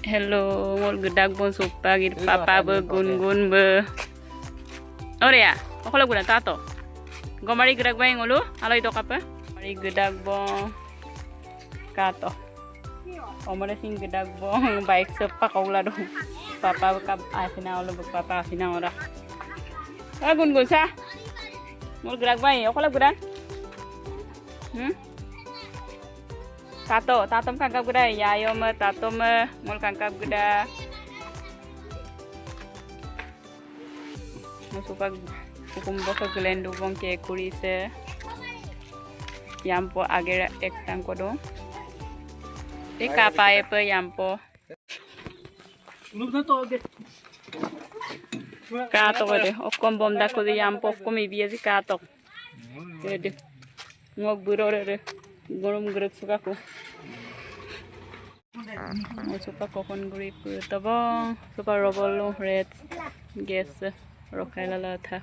Hello, ngol gedak bon supa gir papa be gun be. Ore ya, okolo guna tato. Gomari gedak bay ngolu, alo itu apa? Gomari gedak bon kato. Omare sing gedak bon baik sepa kaula dong. Papa kap asina olo papa asina ora. Gun sa. Ngol gedak bay, okolo guna? Tato kangkap geda ya yo me tato me mul kangkap geda musuka hukum boko gelendu bong ke kuri se yampo agera ek tangko do de kapa pe yampo kato gede okom bom da ko yampo komi biasi kato gede ngok buro re gorom gerak suka ko suka kokon grip tabo suka robolo red gas rokaila la tha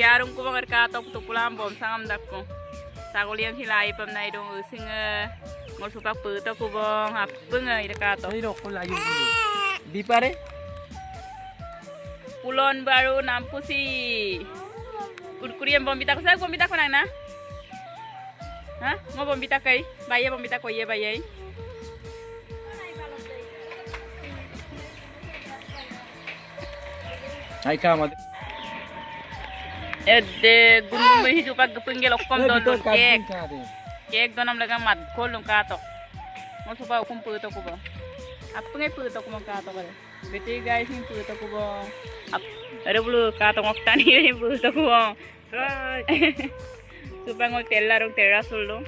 Yarung ko bangar katok to pulam bom sangam dakko sagulian hilai pam nai dong using ngol suka puto ko bong apeng ida katok iro ko layu di pare pulon baru nampusi kurkurian bom bita ko nang na ha ngo bom bita kai baya bom bita ko ye bayai hai kamu Ede gunung hidup pag penggel okom don kek donam lagang mat kolong katok mo supa okom puto ko ba apenge puto ko mo katok ba beti guys hin puto ko ba are bulu katok oktani hin puto ko supa ngol telarong terasul lo